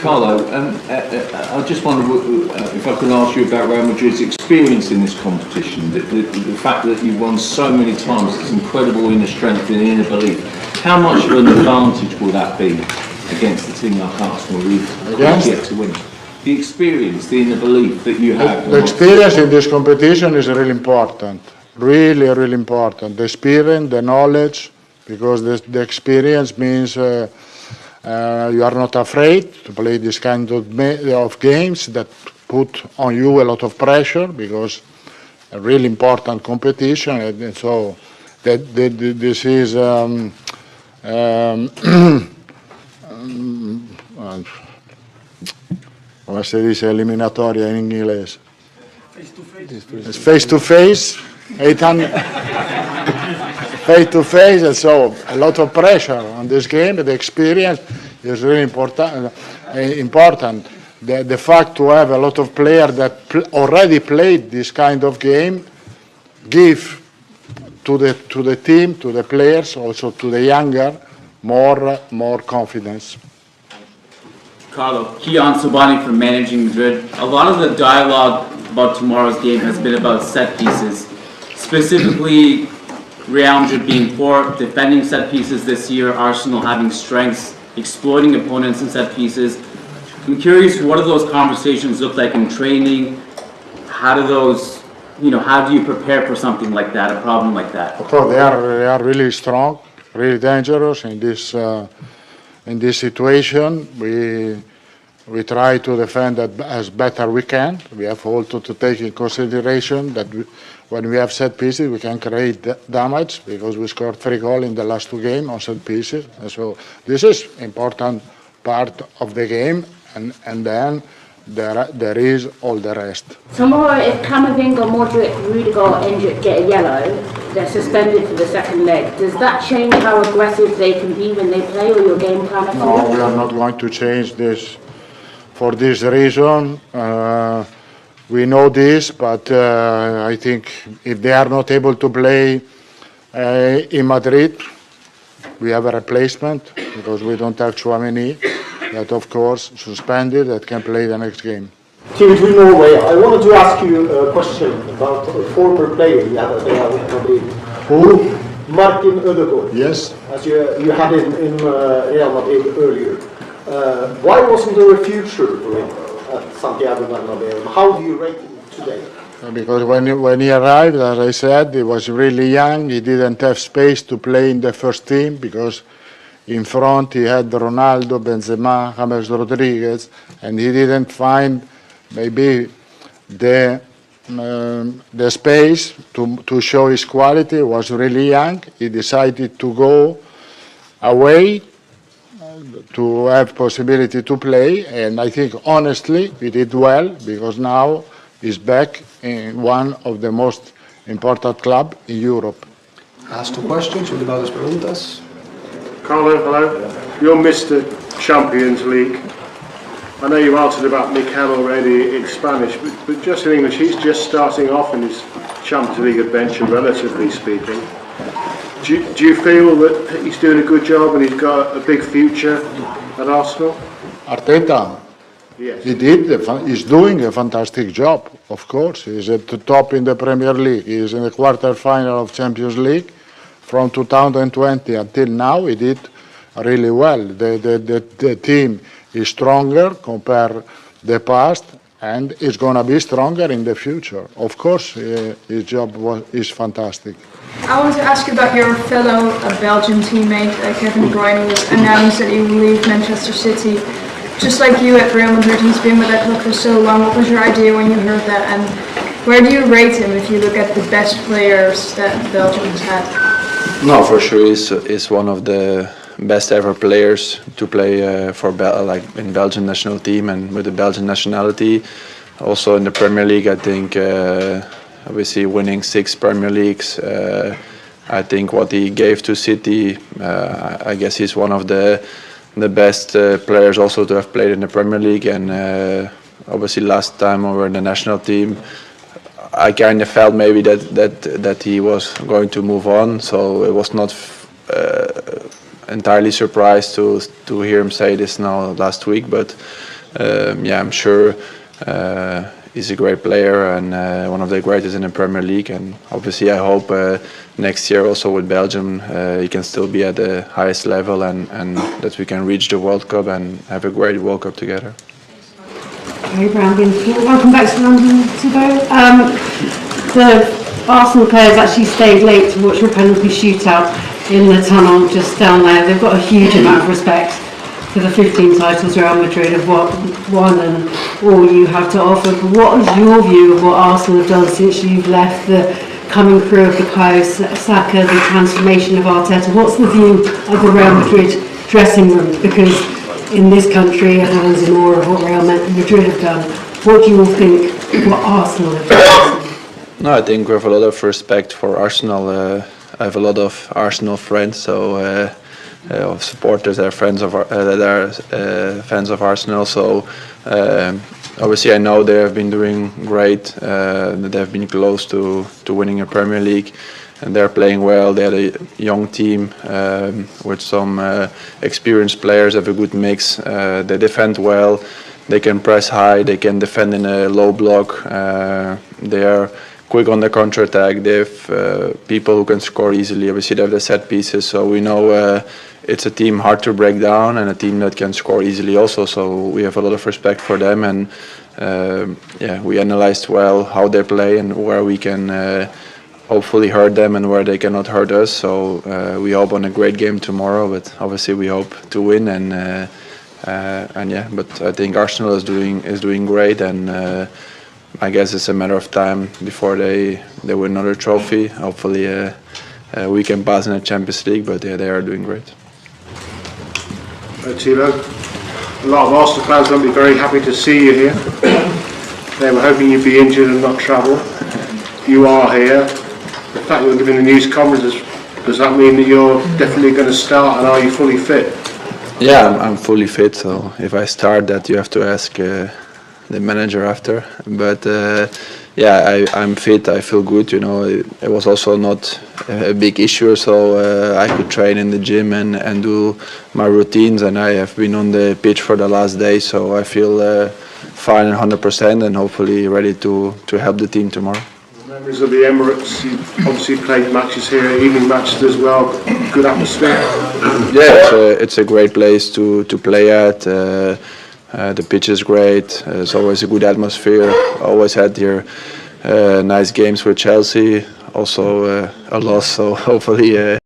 Carlo, I just wonder if I can ask you about Real Madrid's experience in this competition. The fact that you've won so many times, it's incredible inner strength and inner belief. How much of an advantage will that be against a team like Arsenal who've yet to win? The experience, the inner belief that you have. The experience in this competition is really important. Really, really important. The experience, the knowledge, because the experience means you are not afraid to play this kind of games that put on you a lot of pressure, because a really important competition, and so this is come si dice eliminatoria in inglese? It's face to face, 800 face to face, and so a lot of pressure on this game. The experience is really important. The fact to have a lot of players that already played this kind of game give to the team, to the players, also to the younger, more confidence. Carlo, Kian Sobani from Managing Madrid. A lot of the dialogue about tomorrow's game has been about set pieces, specifically Real Madrid being poor defending set pieces this year, Arsenal having strengths, exploiting opponents in set pieces. I'm curious, what do those conversations look like in training? How do those, how do you prepare for something like that, a problem like that? Of course, they are really strong, really dangerous in this situation. We try to defend as better we can. We have also to take in consideration that when we have set pieces, we can create damage, because we scored 3 goals in the last 2 games on set pieces. And so this is important part of the game, and then there is all the rest. Tomorrow, if Camavinga, Modric, Rudiger or Endrick get a yellow, they're suspended for the second leg. Does that change how aggressive they can be when they play, or your game plan at all? No, we are not going to change this for this reason. We know this, but I think if they are not able to play in Madrid, we have a replacement, because we don't have Chouameni, that of course suspended, that can play the next game. TV2 Norway, I wanted to ask you a question about a former player you had at Real Madrid. Who? Martin Ødegaard. Yes. As you had in Real Madrid earlier. Why wasn't there a future for him at Santiago Bernabeu? How do you rate him today? Because when he arrived, as I said, he was really young. He didn't have space to play in the first team, because in front he had Ronaldo, Benzema, James Rodriguez, and he didn't find maybe the space to show his quality. He was really young. He decided to go away to have possibility to play, and I think honestly he did well, because now he's back in one of the most important clubs in Europe. Last 2 questions. Obrigado às perguntas. Carlo, hello. You're Mr. Champions League. I know you answered about Mikel already in Spanish, but just in English, he's just starting off in his Champions League adventure, relatively speaking. Do you feel that he's doing a good job and he's got a big future at Arsenal? Arteta? Yes. He's doing a fantastic job, of course. He's at the top in the Premier League. He's in the quarter-final of Champions League. From 2020 until now, he did really well. The team is stronger compared to the past, and it's going to be stronger in the future. Of course, his job is fantastic. I wanted to ask you about your fellow Belgian teammate, Kevin De Bruyne, who announced that he will leave Manchester City. Just like you at Real Madrid, he's been with that club for so long. What was your idea when you heard that, and where do you rate him if you look at the best players that Belgium has had? No, for sure, he's one of the best ever players to play for in Belgian national team and with the Belgian nationality. Also in the Premier League, I think obviously winning 6 Premier Leagues. I think what he gave to City, I guess he's one of the best players also to have played in the Premier League. And obviously last time we were in the national team, I kind of felt maybe that he was going to move on, so it was not entirely surprised to hear him say this now last week, but yeah, I'm sure he's a great player and one of the greatest in the Premier League, and obviously I hope next year also with Belgium he can still be at the highest level and that we can reach the World Cup and have a great World Cup together. Hey Brandon, welcome back to London today. The Arsenal players actually stayed late to watch your penalty shootout in the tunnel just down there. They've got a huge amount of respect for the 15 titles Real Madrid have won and all you have to offer. But what is your view of what Arsenal have done since you've left, the coming through of the Pio Saka, the transformation of Arteta? What's the view of the Real Madrid dressing room? Because in this country, everyone's in awe of what Real Madrid have done. What do you all think of what Arsenal have done? No, I think we have a lot of respect for Arsenal. I have a lot of Arsenal friends, so of supporters that are friends of fans of Arsenal. So obviously, I know they have been doing great. That they have been close to winning a Premier League, and they're playing well. They had a young team with some experienced players. Have a good mix. They defend well. They can press high. They can defend in a low block. They are quick on the counter-attack. They have people who can score easily. Obviously, they have the set pieces, so we know it's a team hard to break down and a team that can score easily also. So we have a lot of respect for them, and yeah, we analyzed well how they play and where we can hopefully hurt them and where they cannot hurt us. So we hope on a great game tomorrow, but obviously we hope to win. And yeah, but I think Arsenal is doing great, and I guess it's a matter of time before they win another trophy. Hopefully we can pass in the Champions League, but yeah, they are doing great. Thilo, a lot of Arsenal fans won't be very happy to see you here. They were hoping you'd be injured and not travel. You are here. The fact you're giving the news conferences, does that mean that you're definitely going to start, and are you fully fit? Yeah, I'm fully fit, so if I start that you have to ask the manager after, but yeah, I'm fit. I feel good. You know, it was also not a big issue, so I could train in the gym and do my routines. And I have been on the pitch for the last day, so I feel fine and 100%, and hopefully ready to help the team tomorrow. Memories of the Emirates. You obviously played matches here, evening matches as well. Good atmosphere. Yeah, it's a great place to play at. The pitch is great. It's always a good atmosphere. Always had here nice games with Chelsea. Also a loss, so hopefully